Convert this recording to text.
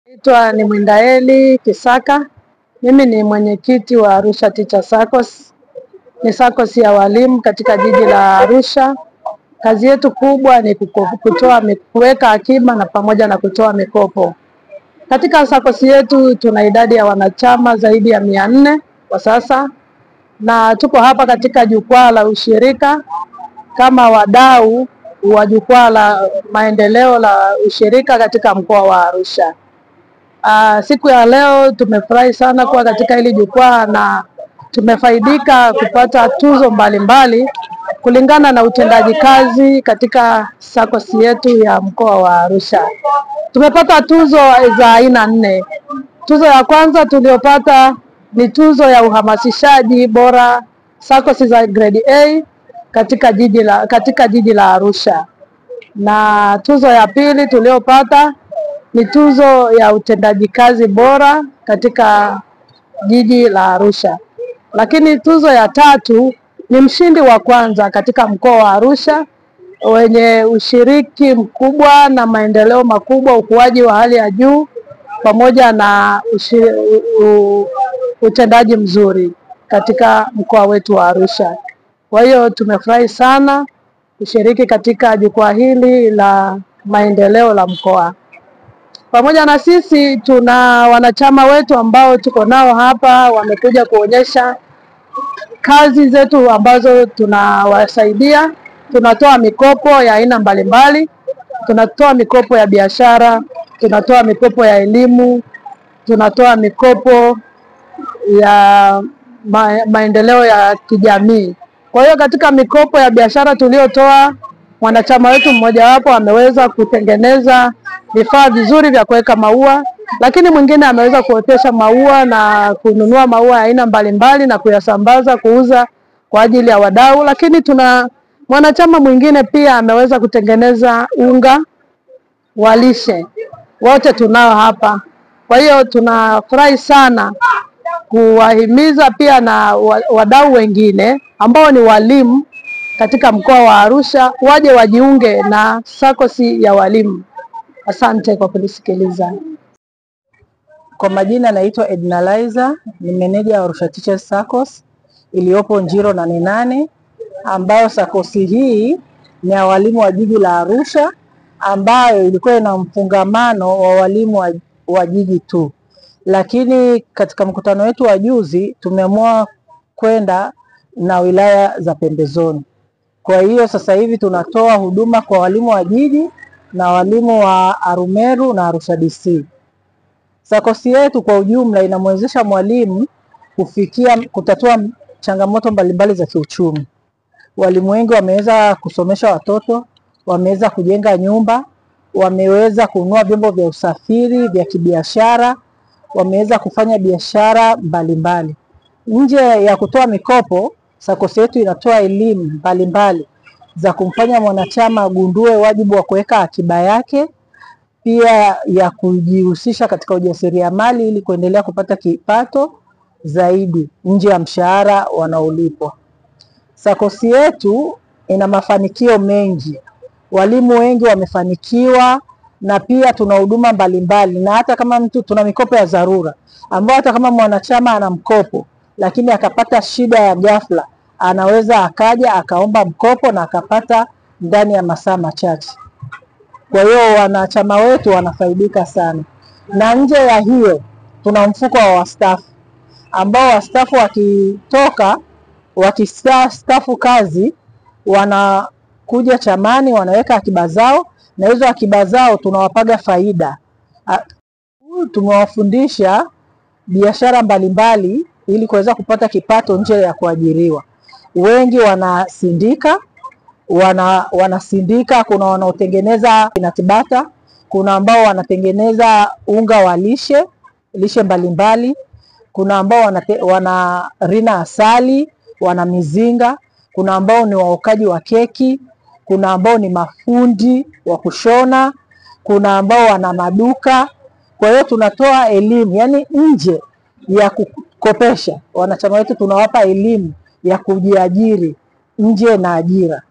Naitwa ni Mwindaeli Kisaka. Mimi ni mwenyekiti wa Arusha Teacher SACCOS. Ni SACCOS ya walimu katika jiji la Arusha. Kazi yetu kubwa ni kuweka akiba na pamoja na kutoa mikopo. Katika SACCOS yetu tuna idadi ya wanachama zaidi ya 400 kwa sasa, na tuko hapa katika jukwaa la ushirika kama wadau wa jukwaa la maendeleo la ushirika katika mkoa wa Arusha. Siku ya leo tumefurahi sana kuwa katika hili jukwaa na tumefaidika kupata tuzo mbalimbali kulingana na utendaji kazi katika SACCOS yetu ya mkoa wa Arusha. Tumepata tuzo za aina 4. Tuzo ya kwanza tuliopata ni tuzo ya uhamasishaji bora SACCOS za grade A katika jiji la Arusha. Na tuzo ya pili tuliopata ni tuzo ya utendaji kazi bora katika jiji la Arusha. Lakini tuzo ya tatu ni mshindi wa kwanza katika mkoa wa Arusha wenye ushiriki mkubwa na maendeleo makubwa, ukuaji wa hali ya juu pamoja na utendaji mzuri katika mkoa wetu wa Arusha. Kwa hiyo tumefurahi sana kushiriki katika jukwaa hili la maendeleo la mkoa. Pamoja na sisi tuna wanachama wetu ambao tuko nao hapa, wamekuja kuonyesha kazi zetu ambazo tunawasaidia. Tunatoa mikopo ya aina mbalimbali, tunatoa mikopo ya biashara, tunatoa mikopo ya elimu, tunatoa mikopo ya maendeleo ya kijamii. Kwa hiyo katika mikopo ya biashara tuliotoa, mwanachama wetu mmoja wapo ameweza kutengeneza vifaa vizuri vya kuweka maua, lakini mwingine ameweza kuotesha maua na kununua maua ya aina mbalimbali na kuyasambaza kuuza kwa ajili ya wadau. Lakini tuna mwanachama mwingine pia ameweza kutengeneza unga wa lishe. Wote tunao hapa. Kwa hiyo tunafurahi sana kuwahimiza pia na wadau wengine ambao ni walimu katika mkoa wa Arusha waje wajiunge na SACCOS ya walimu. Asante kwa kunisikiliza. Kwa majina naitwa Edna Liza, ni meneja wa Arusha Teacher SACCOS iliyopo Njiro 88, ambayo SACCOS hii ni ya walimu wa jiji la Arusha, ambayo ilikuwa ina mfungamano wa walimu wa jiji tu. Lakini katika mkutano wetu wa juzi tumeamua kwenda na wilaya za pembezoni. Kwa hiyo sasa hivi tunatoa huduma kwa walimu wa jiji na walimu wa Arumeru na Arusha DC. SACCOS yetu kwa ujumla inamwezesha mwalimu kutatua changamoto mbalimbali za kiuchumi. Walimu wengi wameweza kusomesha watoto, wameweza kujenga nyumba, wameweza kununua vyombo vya usafiri vya kibiashara, wameweza kufanya biashara mbalimbali. Nje ya kutoa mikopo, SACCOS yetu inatoa elimu mbalimbali za kumfanya mwanachama agundue wajibu wa kuweka akiba yake, pia ya kujihusisha katika ujasiriamali ili kuendelea kupata kipato zaidi nje ya mshahara wanaolipwa. SACCOS yetu ina mafanikio mengi. Walimu wengi wamefanikiwa, na pia tuna huduma mbalimbali, na hata kama tuna mikopo ya dharura ambao hata kama mwanachama ana mkopo lakini akapata shida ya ghafla, anaweza akaja akaomba mkopo na akapata ndani ya masaa machache. Kwa hiyo wanachama wetu wanafaidika sana. Na nje ya hiyo tuna mfuko wa wastaafu, ambao wastaafu wakistaafu kazi wanakuja chamani, wanaweka akiba zao, na hizo akiba zao tunawapaga faida. Tumewafundisha biashara mbalimbali ili kuweza kupata kipato nje ya kuajiriwa. Wengi wanasindika, kuna wanaotengeneza inatibata, kuna ambao wanatengeneza unga wa lishe mbalimbali, kuna ambao wanarina asali, wana mizinga, kuna ambao ni waokaji wa keki, kuna ambao ni mafundi wa kushona, kuna ambao wana maduka. Kwa hiyo tunatoa elimu, yani nje ya kukopesha, wanachama wetu tunawapa elimu ya kujiajiri nje na ajira.